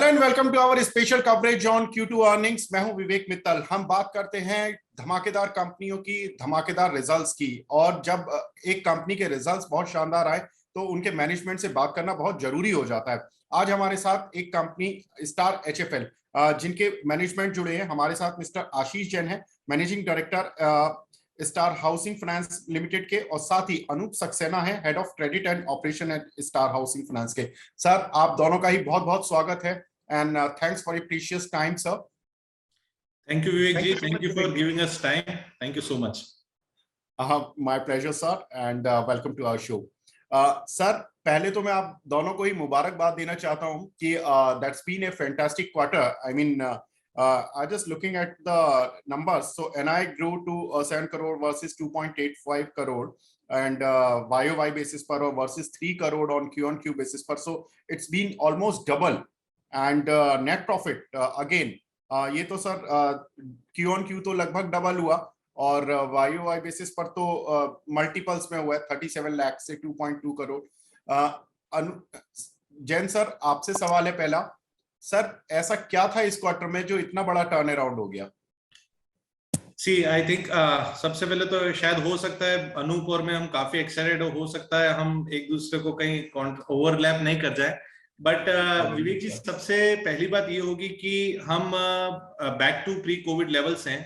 Hello and welcome to our special coverage on Q2 earnings. मैं हूं विवेक मित्तल। हम बात करते हैं धमाकेदार कंपनियों की धमाकेदार रिजल्ट्स की, और जब एक कंपनी के रिजल्ट्स बहुत शानदार आए तो उनके मैनेजमेंट से बात करना बहुत जरूरी हो जाता है। आज हमारे साथ एक कंपनी स्टार HFL जिनके मैनेजमेंट जुड़े हैं। हमारे साथ मिस्टर आशीष जैन है, managing director star housing finance limited के, और साथ ही अनूप सक्सेना है, head of credit and operation at star housing finance के। सर, आप दोनों का ही बहुत बहुत स्वागत है and thanks for your precious time sir. Thank you, Vivek ji. Thank you for giving us time. Thank you so much. My pleasure sir and welcome to our show. Sir, पहले तो मैं आप दोनों को ही मुबारकबाद देना चाहता हूं कि that's been a fantastic quarter. I mean I just looking at the numbers. So NI grew to 7 crore versus 2.85 crore, and YOY basis per versus 3 crore on Q basis per. So it's been almost double, and net profit again. ये तो sir Q तो लगभग double हुआ, और YOY basis पर तो multiples में हुआ है, 37 लाख से 2.2 करोड़। जैन सर, आपसे सवाल है पहला। सर, ऐसा क्या था इस क्वार्टर में जो इतना बड़ा टर्न अराउंड हो गया? आई थिंक सबसे पहले तो शायद हो सकता है अनूप और मैं हम काफी एक्साइटेड हो सकता है हम एक दूसरे को कहीं ओवरलैप नहीं कर जाए। बट विवेक जी, सबसे पहली बात ये होगी कि हम back to pre covid levels हैं।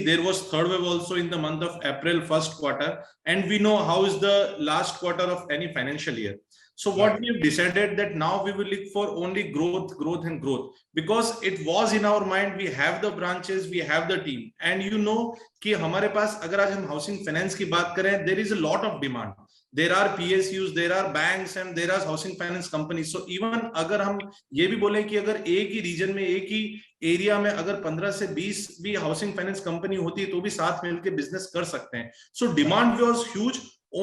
there was third wave also in the month of April first quarter, and we know how is the last quarter of any financial year. So what we've decided that now we will look for only growth and growth, because it was in our mind, we have the branches, we have the team, and you know कि हमारे पास अगर आज हम housing finance की बात करें, there is a lot of demand. There are PSUs, there are banks, and there are housing finance companies. So even अगर हम ये भी बोलें कि अगर एक ही रीजन में, एक ही एरिया में अगर 15 से 20 भी हाउसिंग फाइनेंस कंपनी होती है तो भी साथ मिलकर बिजनेस कर सकते हैं। So demand was huge,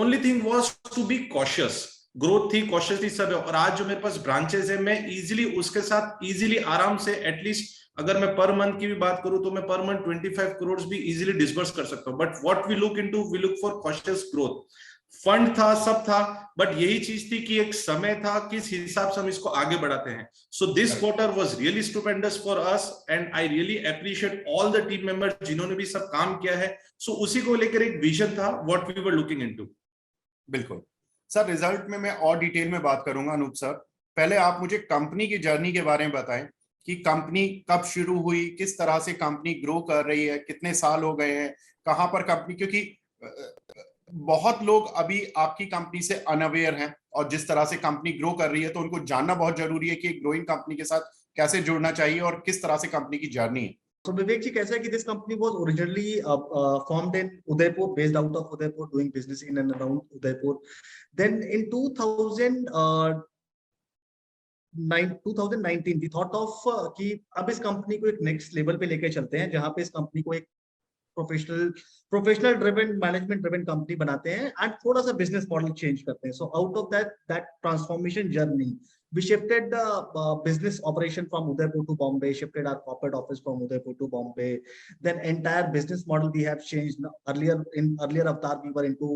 only thing was to be cautious. Growth थी, कॉशियस थी सब। और आज जो मेरे पास ब्रांचेस है, मैं इजीली उसके साथ इजीली आराम से एटलीस्ट अगर मैं पर मंथ की भी बात करूं तो मैं पर मंथ 25 करोड़ भी इजीली डिसबर्स कर सकता हूं। But what we look into, we look for cautious growth. Fund था, सब था, बट यही चीज थी कि एक समय था किस हिसाब से हम इसको आगे बढ़ाते हैं। So this quarter was really stupendous for us, and I really appreciate all the team members जिन्होंने भी सब काम किया है। सो उसी को लेकर एक विजन था what we were looking into. बिल्कुल सर, रिजल्ट में मैं और डिटेल में बात करूंगा। अनूप सर, पहले आप मुझे कंपनी की जर्नी के बारे में बताएं कि कंपनी कब शुरू हुई, किस तरह से कंपनी ग्रो कर रही है, कितने साल हो गए हैं, कहां पर कंपनी, क्योंकि बहुत लोग अभी आपकी कंपनी से अनअवेयर हैं, और जिस तरह से कंपनी ग्रो कर रही है तो उनको जानना बहुत जरूरी है कि ग्रोइंग कंपनी के साथ कैसे जुड़ना चाहिए और किस तरह से कंपनी की जर्नी है। So Vivek ji, कैसा है कि this company was originally formed in Udaipur, based out of Udaipur, doing business in and around Udaipur. Then in 2019 we thought of कि अब इस कंपनी को एक नेक्स्ट लेवल पे लेके चलते हैं, जहां पे इस कंपनी को एक professional driven, management driven company बनाते हैं, एंड थोड़ा सा बिजनेस मॉडल चेंज करते हैं। So out of that transformation journey, we shifted the business operation from Udaipur to Bombay, shifted our corporate office from Udaipur to Bombay. Then entire business model we have changed. Earlier avatar we were into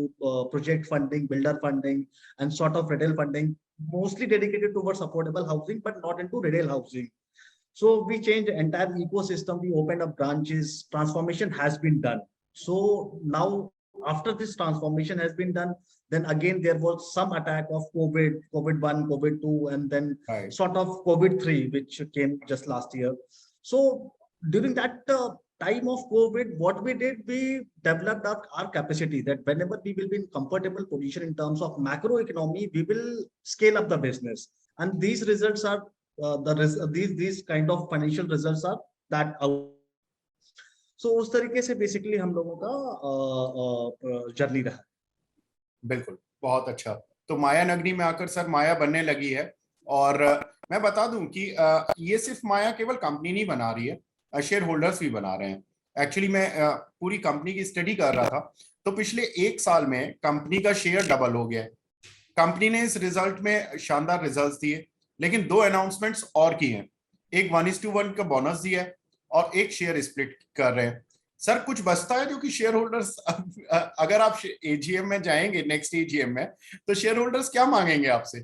project funding, builder funding, and sort of retail funding, mostly dedicated towards affordable housing, but not into retail housing. So we changed the entire ecosystem. We opened up branches. Transformation has been done. So now, after this transformation has been done, then again there was some attack of COVID 1, COVID 2, and then sort of COVID 3, which came just last year. So during that time of COVID, what we did, we developed our capacity that whenever we will be in comfortable position in terms of macroeconomy, we will scale up the business, and these results are these kind of financial results are that out. So उस तरीके से basically हम लोगों का journey रहा। बिल्कुल, बहुत अच्छा। तो माया नगरी में आकर सर माया बनने लगी है, और मैं बता दूं कि ये सिर्फ माया केवल कंपनी नहीं बना रही है, शेयर होल्डर्स भी बना रहे हैं। एक्चुअली मैं पूरी कंपनी की स्टडी कर रहा था, तो पिछले एक साल में कंपनी का शेयर डबल हो गया है। कंपनी ने इस रिजल्ट में शानदार रिजल्ट्स दिए, लेकिन 2 अनाउंसमेंट्स और की हैं। एक 1:1 का बोनस दिया है, और एक शेयर स्प्लिट कर रहे हैं। सर, कुछ बचता है जो कि शेयर होल्डर्स, अगर आप एजीएम में जाएंगे, नेक्स्ट एजीएम में, तो शेयर होल्डर्स क्या मांगेंगे आपसे?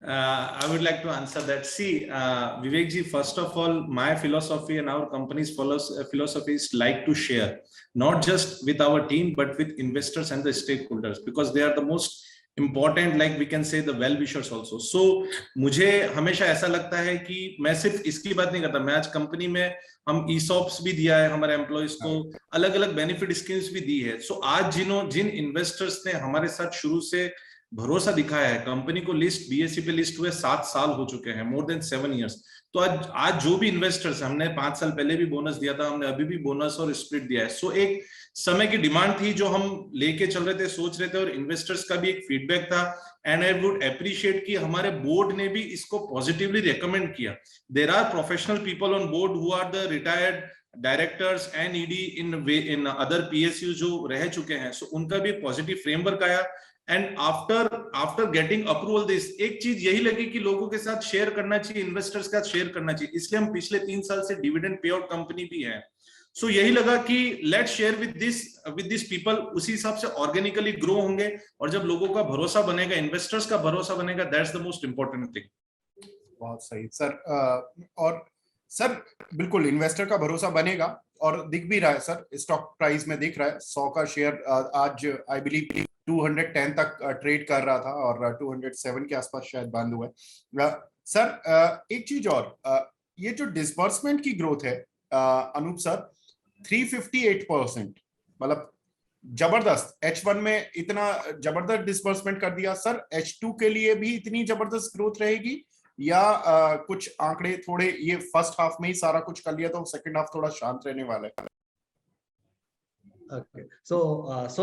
I would like to answer that. See, Vivek ji, first of all, my philosophy and our company's philosophy is like to share, not just with our team, but with investors and the stakeholders, because they are the most important, like we can say, the well-wishers also. So, मुझे हमेशा ऐसा लगता है कि मैं सिर्फ इसकी बात नहीं करता, मैं आज कंपनी में हम ESOPs भी दिया है हमारे एम्प्लॉइज को, अलग-अलग बेनिफिट स्कीम्स भी दी है. So, आज जिन इन्वेस्टर्स ने हमारे साथ शुरू से भरोसा दिखाया है, कंपनी को लिस्ट बीएसई पे लिस्ट हुए 7 साल हो चुके हैं, मोर देन 7 इयर्स. तो आज जो भी इन्वेस्टर्स, हमने 5 साल पहले भी बोनस दिया था, हमने अभी भी बोनस और स्प्लिट दिया है. सो एक समय की डिमांड थी जो हम लेके चल रहे थे, सोच रहे थे, और इन्वेस्टर्स का भी एक फीडबैक था. एंड आई वुड अप्रिशिएट कि हमारे बोर्ड ने भी इसको पॉजिटिवली रिकमेंड किया. There are professional people on board who are the retired directors and ED in other PSU जो रह चुके हैं. सो उनका भी पॉजिटिव फ्रेमवर्क आया. And after getting approval this, एक चीज यही लगी कि लोगों के साथ शेयर करना चाहिए, इन्वेस्टर्स के साथ शेयर करना चाहिए. इसलिए हम पिछले 3 साल से डिविडेंड पे आउट कंपनी भी है. सो यही लगा कि let's share with this people. उसी हिसाब से ऑर्गेनिकली ग्रो होंगे, और जब लोगों का भरोसा बनेगा, इन्वेस्टर्स का भरोसा बनेगा, that's the most important thing. बहुत सही सर. और सर बिल्कुल इन्वेस्टर का भरोसा बनेगा, और दिख भी रहा है सर, स्टॉक प्राइस में दिख रहा है. 100 का शेयर आज आई बिलीव 210 तक ट्रेड कर रहा था, और 207 के आसपास शायद बंद हुआ है. सर एक चीज और, ये जो डिसबर्समेंट की ग्रोथ है अनूप सर, 358%, मतलब जबरदस्त. H1 में इतना जबरदस्त डिसबर्समेंट कर दिया सर. H2 के लिए भी इतनी जबरदस्त ग्रोथ रहेगी, या कुछ आंकड़े थोड़े, ये फर्स्ट हाफ में ही सारा कुछ कर लिया तो सेकंड हाफ थोड़ा शांत रहने वाला है? Okay. So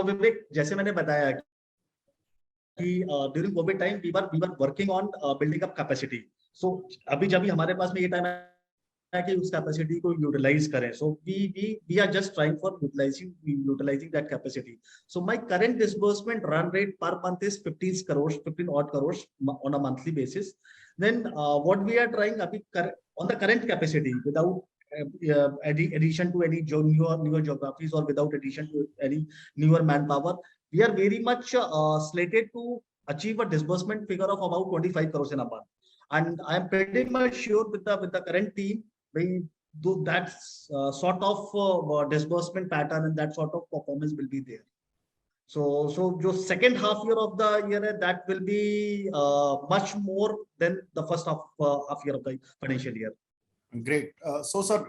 Vivek, जैसे मैंने बताया कि during COVID time we were working on building up capacity. So अभी जब भी हमारे पास में ये टाइम है कि उस कैपेसिटी को यूटिलाइज करें. So we are just trying for utilising that capacity. So my current disbursement run rate per month is 15 odd crores on a monthly basis. Then what we are trying on the current capacity, without addition to any newer geographies, or without addition to any newer manpower, we are very much slated to achieve a disbursement figure of about 25 crores in a month. And I am pretty much sure with the current team, we do that sort of disbursement pattern, and that sort of performance will be there. So जो second half year of the year है, that will be much more than the first half year of the financial year. Great. So sir,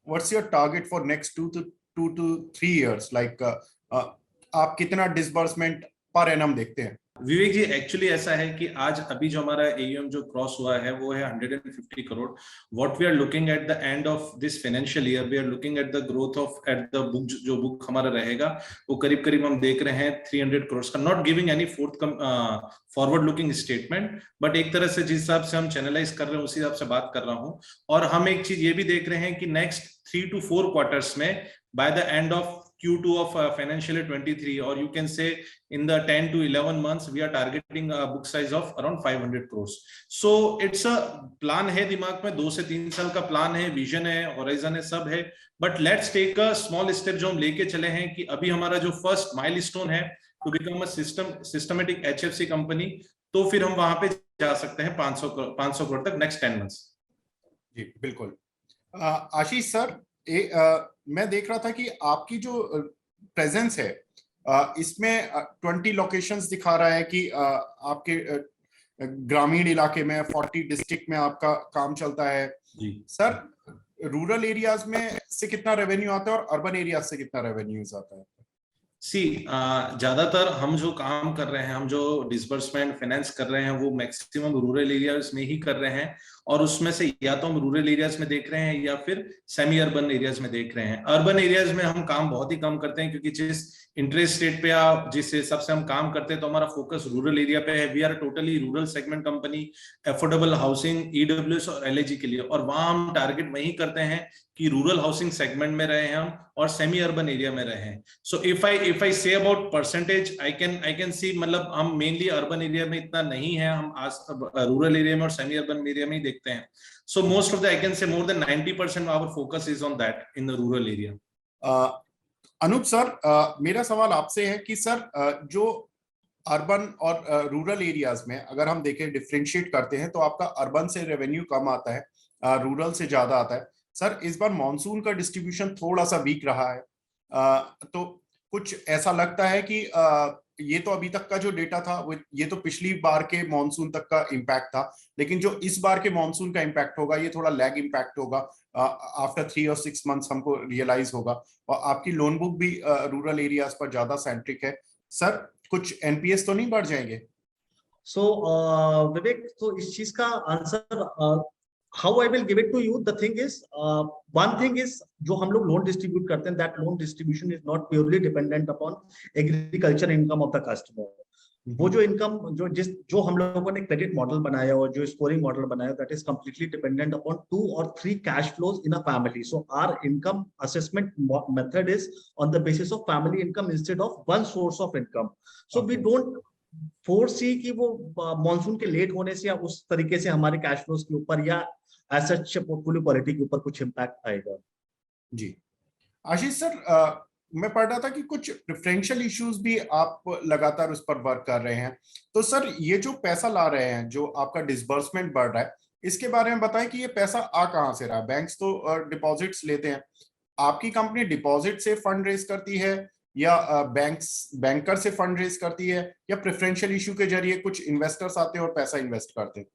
what's your target for next 2 to 3 years? Like आप कितना disbursement per annum देखते हैं? विवेक जी, actually ऐसा है कि आज अभी जो हमारा एयूएम जो क्रॉस हुआ है वो है 150 crore. What we are looking at the end of this financial year, we are looking at the growth of at the book, जो बुक हमारा रहेगा वो करीब हम देख रहे हैं 300 करोड़ का. Not giving any forward looking statement, but एक तरह से जिस हिसाब से हम चैनलाइज कर रहे हैं उसी हिसाब से बात कर रहा हूं. और हम एक चीज ये भी देख रहे हैं कि नेक्स्ट 3 to 4 क्वार्टर्स में, by the end of Q2 of financial year 23, or you can say in the 10 to 11 months, we are targeting a book size of around 500 crores. So it's a plan है दिमाग में, 2 से 3 साल का plan है, vision है, horizon है, सब है. But let's take a small step जो हम लेके चले हैं, कि अभी हमारा जो फर्स्ट माइलस्टोन है to become a systematic HFC company, तो फिर हम वहां पे जा सकते हैं 500 करोड़ तक नेक्स्ट 10 मंथ्स. जी बिल्कुल. आशीष सर, मैं देख रहा था कि आपकी जो प्रेजेंस है इसमें 20 लोकेशंस दिखा रहा है कि आपके ग्रामीण इलाके में 40 डिस्ट्रिक्ट में आपका काम चलता है. जी सर, रूरल एरियाज में से कितना रेवेन्यू आता है और अर्बन एरियाज से कितना रेवेन्यू आता है? ज्यादातर हम जो काम कर रहे हैं, हम जो डिसबर्समेंट फाइनेंस कर रहे हैं, वो मैक्सिमम रूरल एरियाज में ही कर रहे हैं. और उसमें से या तो हम रूरल एरियाज में देख रहे हैं या फिर सेमी अर्बन एरियाज में देख रहे हैं. अर्बन एरियाज में हम काम बहुत ही कम करते हैं, क्योंकि जिस इंटरेस्ट रेट पे या जिस हिसाब से हम काम करते हैं, तो हमारा फोकस रूरल एरिया पे है. We are totally rural segment company, affordable housing, EWS और LAG के लिए. और वहां हम टारगेट वही करते हैं कि रूरल हाउसिंग सेगमेंट में रहे हम और सेमी अर्बन एरिया में रहे हैं. So if I say about percentage, I can see, मतलब हम मेनली अर्बन एरिया में इतना नहीं है, हम रूरल एरिया में और सेमी अर्बन एरिया में ही देखते हैं. So most of the, I can say more than 90% our focus is on that in the rural area. Anoop sir, मेरा सवाल आपसे है कि सर जो अर्बन और रूरल एरियाज में अगर हम देखें, डिफरेंशिएट करते हैं, तो आपका अर्बन से रेवेन्यू कम आता है, रूरल से ज्यादा आता है। सर इस बार मॉनसून का डिस्ट्रीब्यूशन थोड़ा सा वीक रहा है, तो कुछ ऐसा लगता है कि ये तो अभी तक का जो डेटा था वो, ये तो पिछली बार के मॉनसून तक का इम्पैक्ट था, लेकिन जो इस बार के मॉनसून का इम्पैक्ट होगा ये थोड़ा लैग इम्पैक्ट होगा, आफ्टर 3 और 6 मंथ्स हमको रियलाइज होगा। और आपकी लोन बुक भी रूरल एरियाज पर ज्यादा सेंट्रिक है। सर कुछ एनपीएस तो नहीं बढ़ जाएंगे? सो विवेक, तो इस चीज का answer how I will give it to you, the thing is, one thing is, जो हम लोग लोन डिस्ट्रीब्यूट करते हैं, that loan distribution is not purely dependent upon agriculture income of the customer. वो जो इनकम जो हम लोगों ने क्रेडिट मॉडल बनाया और जो स्कोरिंग मॉडल बनाया, that is completely dependent upon 2 or 3 cash flows in a family. So our income assessment method is on the basis of family income instead of one source of income. So we don't foresee कि वो monsoon के late होने से या उस तरीके से हमारे कैश फ्लोज के ऊपर या एज सच पोर्टफोलियो क्वालिटी के ऊपर कुछ इम्पैक्ट आएगा। जी आशीष सर, मैं पढ़ रहा था कि कुछ प्रेफरेंशियल इश्यूज भी आप लगातार उस पर वर्क कर रहे हैं, तो सर ये जो पैसा ला रहे हैं, जो आपका डिसबर्समेंट बढ़ रहा है, इसके बारे में बताएं कि ये पैसा आ कहां से रहा है। बैंक्स तो डिपॉजिट्स लेते हैं, आपकी कंपनी डिपॉजिट से फंड रेज करती है या बैंकर से फंड रेज करती है, या प्रेफरेंशियल इशू के जरिए कुछ इन्वेस्टर्स आते हैं और पैसा इन्वेस्ट करते हैं?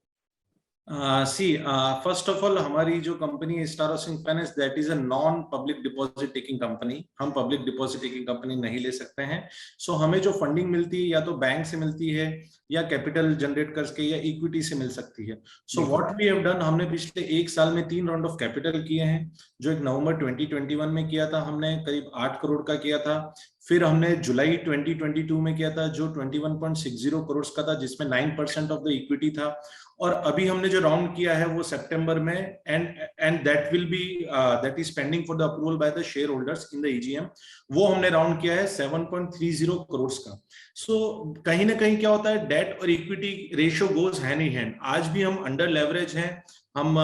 फर्स्ट ऑफ ऑल, हमारी जो कंपनी है star housing finance, that is a non public deposit taking company. हम पब्लिक डिपॉजिट टेकिंग कंपनी नहीं ले सकते हैं। सो हमें जो फंडिंग मिलती है या तो बैंक से मिलती है या कैपिटल जनरेट करके या इक्विटी से मिल सकती है। So what we have done, हमने पिछले 1 साल में 3 राउंड ऑफ कैपिटल किए हैं। जो एक नवंबर 2021 में किया था, हमने करीब 8 करोड़ का किया था। फिर हमने जुलाई 2022 में किया था जो 21.60 करोड़ का था, जिसमें 9% ऑफ द इक्विटी था। और अभी हमने जो राउंड किया है वो सितंबर में, and that will be that is pending for the approval by the share holders in the EGM. वो हमने राउंड किया है 7.30 करोड़ का। सो कहीं ना कहीं क्या होता है, डेट और equity ratio goes hand in hand. आज भी हम अंडर लेवरेज हैं, हम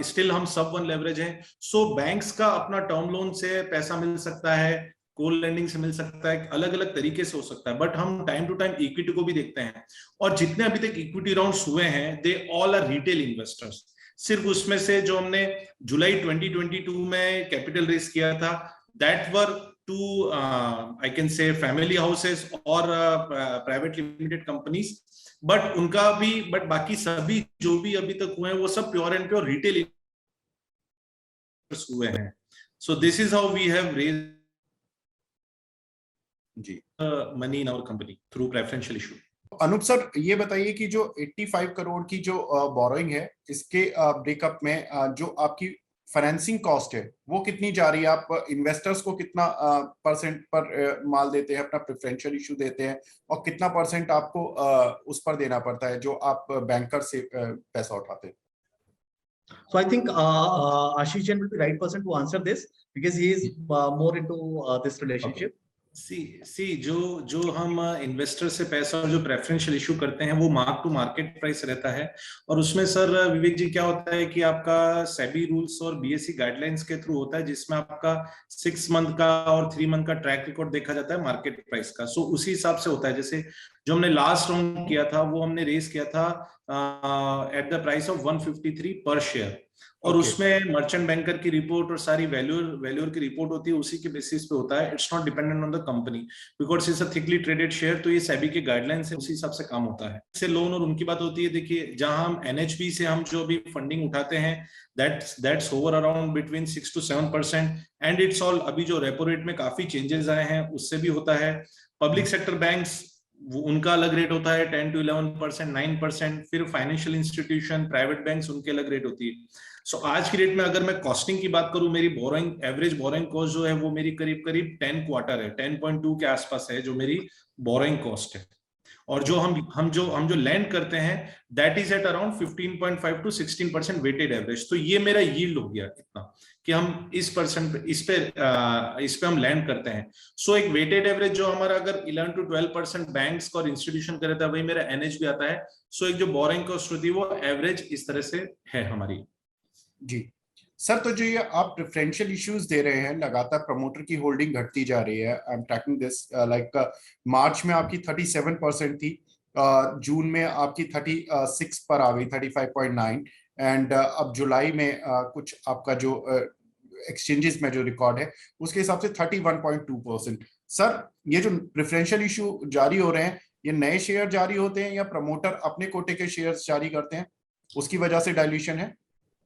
स्टिल हम सब 1 लेवरेज हैं। सो बैंक्स का अपना टर्म लोन से पैसा मिल सकता है, कोल लेंडिंग से मिल सकता है, अलग अलग तरीके से हो सकता है, बट हम टाइम टू टाइम इक्विटी को भी देखते हैं। और जितने अभी तक इक्विटी राउंड्स हुए हैं, they all are retail investors. सिर्फ उसमें से जो हमने जुलाई 2022 में कैपिटल रेज किया था, that were two I can say family houses और प्राइवेट लिमिटेड कंपनीज, बट बाकी सभी जो भी अभी तक हुए हैं वो सब pure and pure retail investors हुए हैं। So this is how we have raised the money in our company through preferential issue. Anoop sir, ये बताइए कि जो 85 करोड़ की जो बोरोइंग है, इसके ब्रेकअप में जो आपकी फाइनेंसिंग कॉस्ट है वो कितनी जा रही है? आप इन्वेस्टर्स को कितना परसेंट पर माल देते हैं, अपना प्रेफरेंशियल इशू देते हैं, और कितना परसेंट आपको उस पर देना पड़ता है जो आप बैंकर से पैसा उठाते हैं? So I think Ashish Jain will be the right person to answer this because he is more into this relationship. Okay. सी जो हम इन्वेस्टर से पैसा और जो प्रेफरेंशियल इशू करते हैं वो मार्क टू मार्केट प्राइस रहता है। और उसमें सर विवेक जी क्या होता है कि आपका सेबी रूल्स और बीएसई गाइडलाइंस के थ्रू होता है, जिसमें आपका 6 मंथ का और 3 मंथ का ट्रैक रिकॉर्ड देखा जाता है मार्केट प्राइस का। सो उसी हिसाब से होता है। जैसे जो हमने लास्ट राउंड किया था वो हमने रेस किया था एट द प्राइस ऑफ 153 पर शेयर। और उसमें मर्चेंट बैंकर की रिपोर्ट और सारी वैल्यूअर की रिपोर्ट होती है, उसी के बेसिस पे होता है। It's not dependent on the company because it's a thickly traded share, तो ये सेबी के गाइडलाइंस है, उसी हिसाब से काम होता है। इससे लोन और उनकी बात होती है। देखिए, जहां हम एनएचबी से हम जो भी फंडिंग उठाते हैं, that's over around between 6 to 7%, and it's all अभी जो रेपो रेट में काफी चेंजेस आए हैं उससे भी होता है। पब्लिक सेक्टर बैंक्स, उनका अलग रेट होता है 10 to 11%, 9%। फिर फाइनेंशियल इंस्टीट्यूशन, प्राइवेट बैंक्स, उनके अलग रेट होती है। सो आज की डेट में अगर मैं कॉस्टिंग की बात करूं, मेरी बोरोइंग एवरेज बोरोइंग कॉस्ट जो है वो मेरी करीब 10 क्वार्टर है, 10.2 के आसपास है जो मेरी बोरोइंग कॉस्ट है। और जो हम जो लैंड करते हैं that is at around 15.5 to 16% weighted average. तो ये मेरा यील्ड हो गया इतना कि हम इस पे हम लैंड करते हैं। सो एक वेटेड एवरेज जो हमारा अगर 11 to 12% बैंक्स और इंस्टीट्यूशन का रहता है, वही मेरा एनएच भी आता है। सो एक जो बोरोइंग कॉस्ट होती है वो एवरेज इस तरह से है हमारी। जी सर तो जो ये आप प्रेफरेंशियल इश्यूज दे रहे हैं, लगातार प्रमोटर की होल्डिंग घटती जा रही है। I am tracking this, like March में आपकी 37% थी, जून में आपकी 36 पर आ गई, 35.9, एंड अब जुलाई में कुछ आपका जो एक्सचेंजेस में जो रिकॉर्ड है उसके हिसाब से 31.2%। सर ये जो प्रेफरेंशियल इशू जारी हो रहे हैं, ये नए शेयर जारी होते हैं या प्रमोटर अपने कोटे के शेयर्स जारी करते हैं, उसकी वजह से डाइल्यूशन है?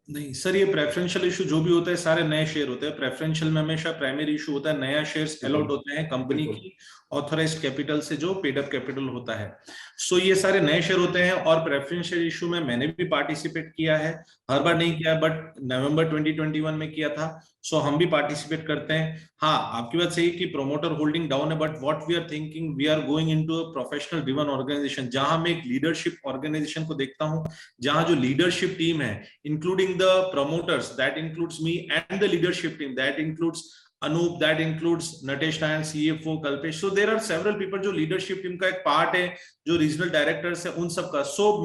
नहीं सर, ये प्रेफरेंशियल इशू जो भी होता है सारे नए शेयर होते हैं। प्रेफरेंशियल में हमेशा प्राइमरी इशू होता है, नया शेयर्स अलॉट होते हैं कंपनी की ऑथराइज्ड कैपिटल से, जो पेड अप कैपिटल होता है। सो ये सारे नए शेयर होते हैं। और प्रेफरेंशियल इशू में मैंने भी पार्टिसिपेट किया है, हर बार नहीं किया बट नवंबर 2021 में किया था। सो हम भी पार्टिसिपेट करते हैं। हाँ, आपकी बात सही कि प्रोमोटर होल्डिंग डाउन है, but what we are thinking, we are going into a professional driven organisation, जहां मैं एक लीडरशिप ऑर्गेनाइजेशन को देखता हूं, जहां जो लीडरशिप टीम है including the promoters, that includes me, and the leadership team, that includes Anup, that includes Natesh Nayan, CFO Kalpesh. So there are several people जो leadership team का एक part है, जो regional directors है, उन सब का। So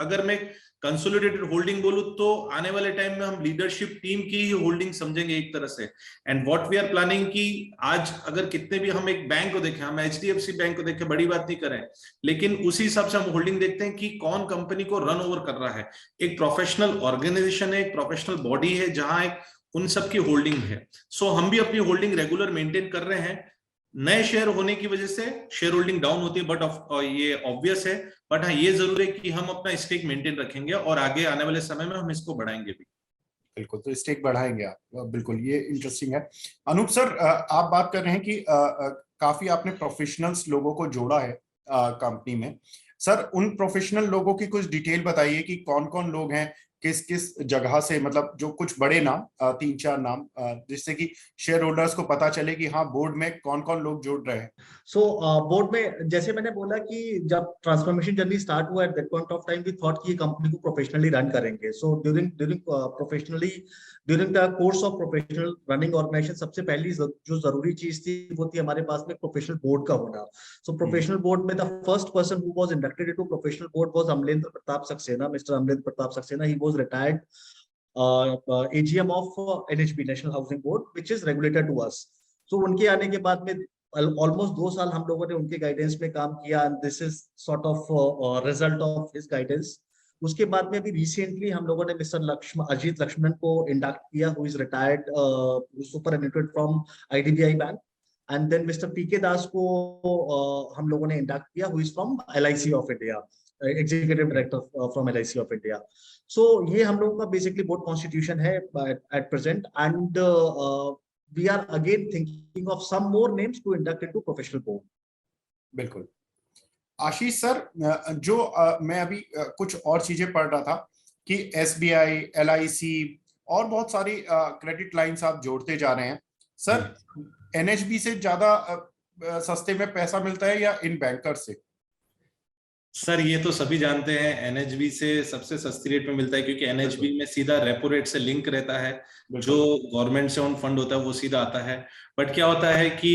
अगर मैं कंसोलिडेटेड होल्डिंग बोलूं तो आने वाले टाइम में हम लीडरशिप टीम की ही होल्डिंग समझेंगे एक तरह से। And what we are planning कि आज अगर कितने भी हम एक बैंक को देखें, हम HDFC बैंक को देखें, बड़ी बात नहीं करें, लेकिन उसी हिसाब से हम होल्डिंग देखते हैं कि कौन कंपनी को रन ओवर कर रहा है। एक प्रोफेशनल ऑर्गेनाइजेशन है, एक प्रोफेशनल बॉडी है, जहां एक उन सब की होल्डिंग है। सो हम भी अपनी होल्डिंग रेगुलर मेंटेन कर रहे हैं। नए शेयर होने की वजह से शेयर होल्डिंग डाउन होती है, बट ये ऑब्वियस है। बट हाँ, ये जरूर है कि हम अपना स्टेक मेंटेन रखेंगे और आगे आने वाले समय में हम इसको बढ़ाएंगे भी। बिल्कुल, तो स्टेक बढ़ाएंगे आप, बिल्कुल, ये इंटरेस्टिंग है। अनूप सर, आप बात कर रहे हैं कि काफी आपने प्रोफेशनल्स लोगों को जोड़ा है कंपनी में। सर उन प्रोफेशनल लोगों की कुछ डिटेल बताइए कि कौन कौन लोग हैं, किस किस जगह से, मतलब जो कुछ बड़े नाम, 3-4 नाम, जिससे कि शेयर होल्डर्स को पता चले कि हाँ बोर्ड में कौन कौन लोग जुड़ रहे हैं। सो बोर्ड में जैसे मैंने बोला कि जब ट्रांसफॉर्मेशन जर्नी स्टार्ट हुआ at that point of time we thought कि ये कंपनी को प्रोफेशनली रन करेंगे। So during the course of professional running organisation, सबसे पहली जो जरूरी चीज थी वो थी हमारे पास में प्रोफेशनल बोर्ड का होना। सो प्रोफेशनल बोर्ड में the first person who was inducted into professional board was Amalendra Pratap Saxena, mister Amalendra Pratap Saxena. He was retired AGM of NHB, National Housing Board, which is regulator to us. So उनके आने के बाद में ऑलमोस्ट 2 साल हम लोगों ने उनके गाइडेंस में काम किया, and this is sort of result of his guidance. उसके बाद में अभी रिसेंटली हम लोगों ने मिस्टर अजीत लक्ष्मण को इंडक्ट किया, who is retired superintendent from IDBI bank. And then mister PK Das को हम लोगों ने इंडक्ट किया, who is from LIC of India, executive director from LIC of India. So ये हम लोगों का बेसिकली बोर्ड कॉन्स्टिट्यूशन है at present, and we are again thinking of some more names to induct into professional board. बिल्कुल। आशीष sir, जो मैं अभी कुछ और चीजें पढ़ रहा था कि SBI, LIC और बहुत सारी क्रेडिट लाइंस आप जोड़ते जा रहे हैं। सर NHB से ज्यादा सस्ते में पैसा मिलता है या इन बैंकर से? सर ये तो सभी जानते हैं, NHB से सबसे सस्ती रेट में मिलता है, क्योंकि NHB में सीधा रेपो रेट से लिंक रहता है, जो गवर्नमेंट से ऑन फंड होता है वो सीधा आता है। बट क्या होता है कि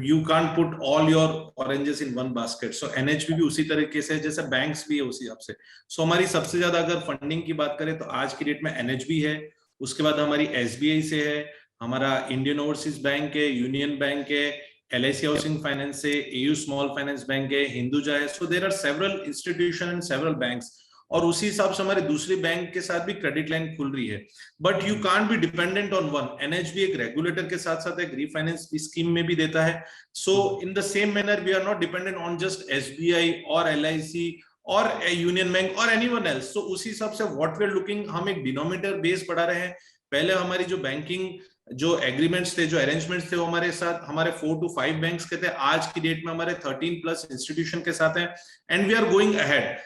you can't put all your oranges in one basket. So NHB भी उसी तरीके से जैसे बैंक्स भी है उसी हिसाब से। सो हमारी सबसे ज्यादा अगर फंडिंग की बात करें तो आज की डेट में NHB है, उसके बाद हमारी SBI से है, हमारा इंडियन ओवरसीज बैंक है, यूनियन बैंक है, LIC हाउसिंग फाइनेंस है, AU स्मॉल फाइनेंस बैंक है, हिंदुजा है। So there are several institution and several banks, और उसी हिसाब से हमारे दूसरे बैंक के साथ भी क्रेडिट लाइन खुल रही है। But you can't be dependent on one. NHB एक रेगुलेटर के साथ साथ एक रीफाइनेंस स्कीम में भी देता है। So in the same manner we are not dependent on just SBI और LIC और यूनियन बैंक और एनीवन एल्स। सो उसी हिसाब से व्हाट वी आर लुकिंग, हम एक डिनोमिनेटर बेस बढ़ा रहे हैं। पहले हमारी जो बैंकिंग जो एग्रीमेंट्स थे, जो अरेंजमेंट्स थे, वो हमारे साथ हमारे 4 to 5 बैंक्स के थे। आज की डेट में हमारे 13+ इंस्टीट्यूशन के साथ हैं, and we are going ahead.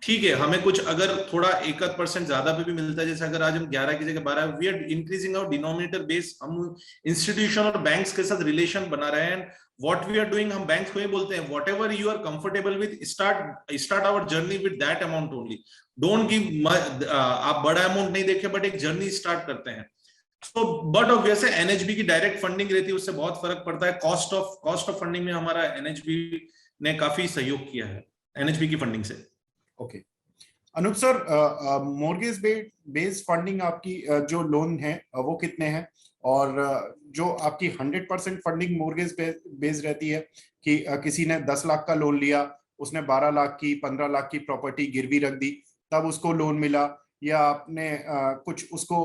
ठीक है, हमें कुछ अगर थोड़ा 1% ज्यादा पे भी मिलता है, जैसे अगर आज हम 11 की जगह 12, we are increasing our denominator base. हम इंस्टीट्यूशन और बैंक्स के साथ रिलेशन बना रहे हैं। व्हाट वी आर डूइंग, हम बैंक्स को ही बोलते हैं whatever you are comfortable with, start our journey with that amount only. Don't give, आप बड़ा अमाउंट नहीं देखे बट एक जर्नी स्टार्ट करते हैं। So, बट ऑब्वियस है NHB की डायरेक्ट फंडिंग रहती है, उससे बहुत फर्क पड़ता है। कॉस्ट ऑफ फंडिंग में हमारा NHB ने काफी सहयोग किया है, NHB की फंडिंग से। Okay. Anoop sir, mortgage based funding आपकी जो लोन है वो कितने हैं, और जो आपकी 100% फंडिंग मॉर्गेज बेस्ड रहती है कि किसी ने 10 लाख का लोन लिया, उसने 12 लाख की 15 लाख की प्रॉपर्टी गिरवी रख दी तब उसको लोन मिला, या आपने कुछ उसको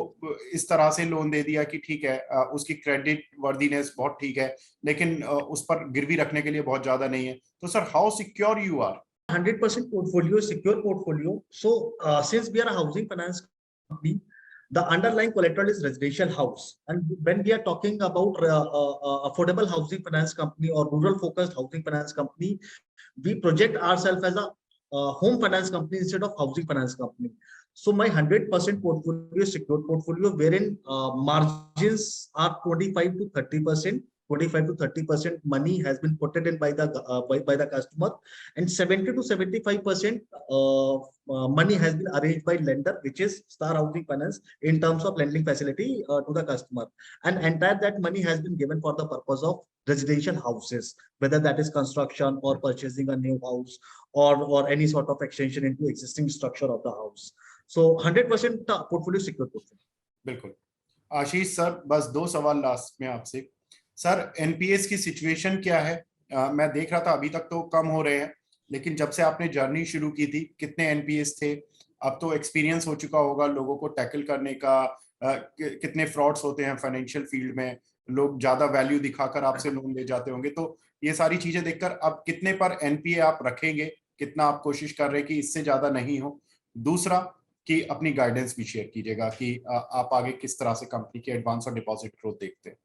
इस तरह से लोन दे दिया कि ठीक है उसकी क्रेडिट वर्दीनेस बहुत ठीक है लेकिन उस पर गिरवी रखने के लिए बहुत ज्यादा नहीं है, तो sir how secure you are? 100% portfolio, secure portfolio. So, since we are a housing finance company, the underlying collateral is residential house. And when we are talking about affordable housing finance company or rural focused housing finance company, we project ourselves as a home finance company instead of housing finance company. So my 100% portfolio is secured portfolio, wherein margins are 25 to 30%. 25 to 30% money has been put in by the customer, and 70 to 75% money has been arranged by lender, which is Star Housing Finance, in terms of lending facility to the customer, and entire that money has been given for the purpose of residential houses, whether that is construction or purchasing a new house or any sort of extension into existing structure of the house. So 100% portfolio secure portfolio. बिल्कुल। आशीष sir, बस 2 सवाल last में आपसे। Sir, NPS की situation क्या है? मैं देख रहा था अभी तक तो कम हो रहे हैं, लेकिन जब से आपने जर्नी शुरू की थी कितने एनपीएस थे? अब तो एक्सपीरियंस हो चुका होगा लोगों को टैकल करने का, कितने फ्रॉड्स होते हैं फाइनेंशियल फील्ड में, लोग ज्यादा वैल्यू दिखाकर आपसे लोन ले जाते होंगे, तो ये सारी चीजें देखकर अब कितने पर एनपीए आप रखेंगे, कितना आप कोशिश कर रहे हैं कि इससे ज्यादा नहीं हो? दूसरा कि अपनी गाइडेंस भी शेयर कीजिएगा कि आप आगे किस तरह से कंपनी के एडवांस और डिपॉजिट ग्रोथ देखते हैं।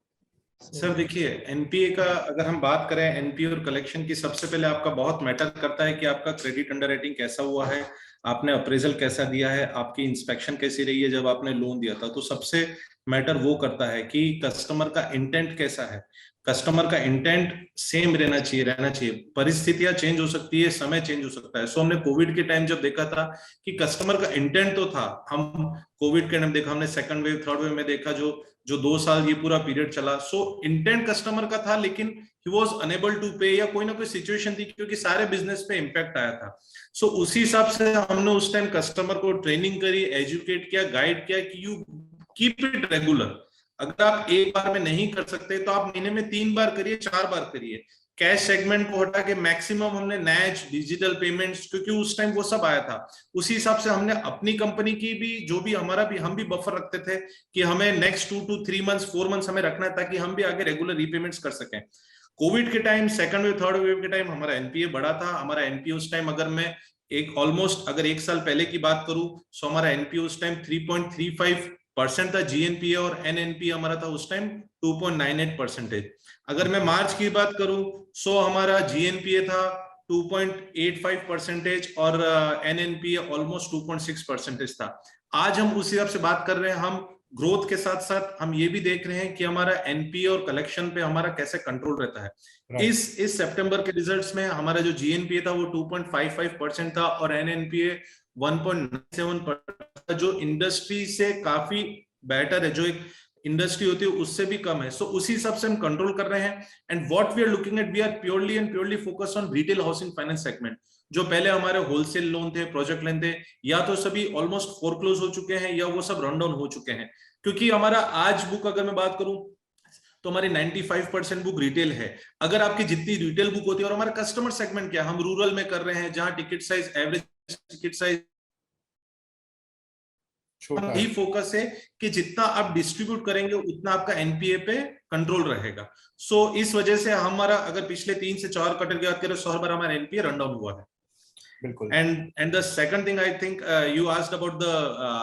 सर देखिए, एनपीए का अगर हम बात करें, एनपीए और कलेक्शन की, सबसे पहले आपका बहुत मैटर करता है कि आपका क्रेडिट अंडरराइटिंग कैसा हुआ है, आपने अप्रेजल कैसा दिया है, आपकी इंस्पेक्शन कैसी रही है जब आपने लोन दिया था। तो सबसे मैटर वो करता है कि कस्टमर का इंटेंट कैसा है। कस्टमर का इंटेंट सेम रहना चाहिए। परिस्थितियां चेंज हो सकती है, समय चेंज हो सकता है। सो हमने कोविड के टाइम जब देखा था कि कस्टमर का इंटेंट तो था, हम कोविड के टाइम देखा, हमने सेकंड वेव थर्ड वेव में देखा, जो 2 साल ये पूरा पीरियड चला। सो इंटेंट कस्टमर का था, लेकिन ही वाज अनेबल टू पे, या कोई ना कोई सिचुएशन थी क्योंकि सारे बिजनेस पे इम्पैक्ट आया था। सो उसी हिसाब से हमने उस टाइम कस्टमर को ट्रेनिंग करी, एजुकेट किया, गाइड किया कि यू कीप इट रेगुलर। अगर आप एक बार में नहीं कर सकते तो आप महीने में 3 बार करिए, 4 बार करिए। कैश सेगमेंट को हटा के मैक्सिमम हमने नैच, डिजिटल पेमेंट्स, क्योंकि उस टाइम वो सब आया था। उसी हिसाब से हमने अपनी कंपनी की भी, जो भी हमारा भी, हम भी बफर रखते थे कि हमें नेक्स्ट 2 to 3 मंथ्स 4 मंथ्स हमें रखना है ताकि हम भी आगे रेगुलर रीपेमेंट्स कर सकें। कोविड के time, second wave third wave के टाइम हमारा एनपीए बढ़ा था। हमारा एनपीए उस टाइम, अगर मैं ऑलमोस्ट अगर 1 साल पहले की बात करूं, सो हमारा एनपीए उस टाइम 3.35% था जीएनपीए, और एनएनपीए हमारा था उस टाइम 2.98%। अगर मैं मार्च की बात करूं, सो हमारा जीएनपीए था 2.85% और एनएनपीए ऑलमोस्ट 2.6% था। आज हम उस हिसाब से बात कर रहे हैं। हम ग्रोथ के साथ साथ हम ये भी देख रहे हैं कि हमारा एनपीए और कलेक्शन पे हमारा कैसे कंट्रोल रहता है। इस सितंबर के रिजल्ट्स में हमारा जो जीएनपीए था वो 2.55% था और एनएनपीए 1.97%, जो इंडस्ट्री से काफी बेटर है, जो एक इंडस्ट्री होती है उससे भी कम है। सो उसी हिसाब से हम कंट्रोल कर रहे हैं। And what we are looking at, we are purely focused on retail housing finance segment. जो पहले हमारे होलसेल लोन थे, प्रोजेक्ट लोन थे, या तो सभी ऑलमोस्ट फोरक्लोज हो चुके हैं या वो सब रन डाउन हो चुके हैं। क्योंकि हमारा आज बुक अगर मैं बात करूं तो हमारी 95% बुक रिटेल है। अगर आपकी जितनी रिटेल बुक होती है, और हमारा कस्टमर सेगमेंट क्या है, हम रूरल में कर रहे हैं जहां ticket size, average ticket size ही फोकस है कि जितना आप डिस्ट्रीब्यूट करेंगे उतना आपका एनपीए पे कंट्रोल रहेगा। सो इस वजह से हमारा, अगर पिछले 3 से 4 क्वार्टर की बात करें, 100 बार हमारा एनपीए रन डाउन हुआ है। बिल्कुल। And the second thing, I think you asked about the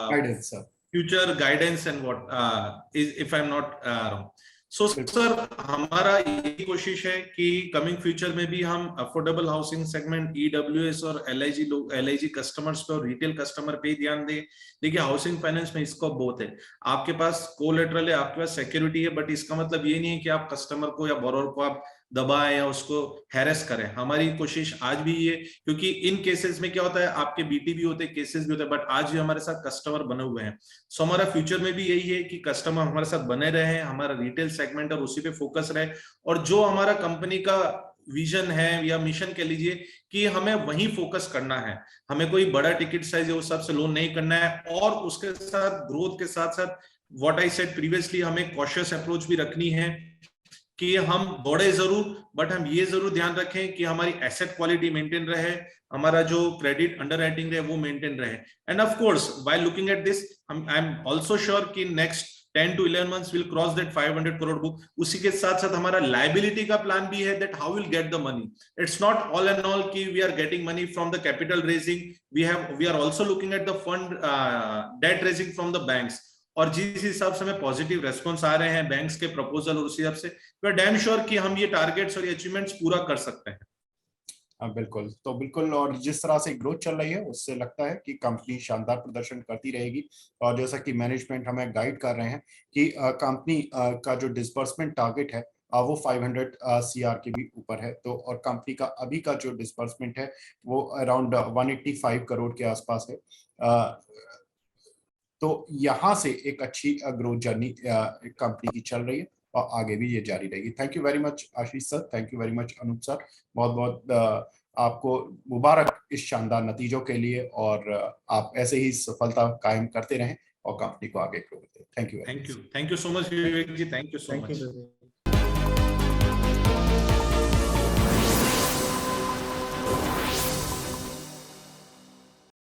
guidance, sir. Future guidance and what if I'm not wrong. So sir, हमारा ये कोशिश है कि कमिंग फ्यूचर में भी हम अफोर्डेबल हाउसिंग सेगमेंट, ईडब्ल्यूएस और एलआईजी कस्टमर्स पे और रिटेल कस्टमर पे ही ध्यान दें। देखिए, हाउसिंग फाइनेंस में स्कोप बहुत है। आपके पास कोलेटरल है, आपके पास सिक्योरिटी है, बट इसका मतलब ये नहीं है कि आप कस्टमर को या बोरोवर को आप दबाएं या उसको हैरेस करें। हमारी कोशिश आज भी ये, क्योंकि इन केसेस में क्या होता है, आपके बीटी भी होते हैं, केसेस भी होते हैं, बट आज भी हमारे साथ कस्टमर बने हुए हैं। सो हमारा फ्यूचर में भी यही है कि कस्टमर हमारे साथ बने रहे, हमारा रिटेल सेगमेंट और उसी पे फोकस रहे। और जो हमारा कंपनी का विजन है या मिशन कह लीजिए कि हमें वहीं फोकस करना है, हमें कोई बड़ा टिकट साइज है उस हिसाब से लोन नहीं करना है, और उसके साथ ग्रोथ के साथ साथ व्हाट आई सेड प्रीवियसली हमें कॉशियस अप्रोच भी रखनी है कि हम दौड़े जरूर, बट हम ये जरूर ध्यान रखें कि हमारी एसेट क्वालिटी मेंटेन रहे, हमारा जो क्रेडिट अंडरराइटिंग रहे वो मेंटेन रहे। End of course while looking at this I am also sure कि next 10 to 11 months will cross that 500 crore book। उसी के साथ साथ हमारा लाइबिलिटी का प्लान भी है that how we'll get the money। It's not all and all कि we are getting money from the capital raising, we are also looking at the fund debt raising from the banks। और जिस हिसाब से हमें positive response आ रहे हैं banks के proposal, और उस हिसाब से वी आर डैम श्योर कि हम ये टारगेट्स और ये अचीवमेंट्स पूरा कर सकते हैं। बिल्कुल, तो बिल्कुल, और जिस तरह से ग्रोथ चल रही है उससे लगता है कि कंपनी शानदार प्रदर्शन करती रहेगी। और जैसा कि मैनेजमेंट हमें गाइड कर रहे हैं कि कंपनी का जो डिस्बर्समेंट टारगेट है वो 500 CR के भी ऊपर है। तो और कंपनी का अभी का जो डिस्बर्समेंट है वो अराउंड 185 करोड़ के आसपास है। तो यहाँ से एक अच्छी ग्रोथ जर्नी कंपनी की चल रही है और आगे भी ये जारी रहेगी। Thank you very much Ashish sir, thank you very much Anoop sir, बहुत बहुत आपको मुबारक इस शानदार नतीजों के लिए, और आप ऐसे ही सफलता कायम करते रहें और कंपनी को आगे ग्रो करते रहें। Thank you so much Vivek ji, thank you so much.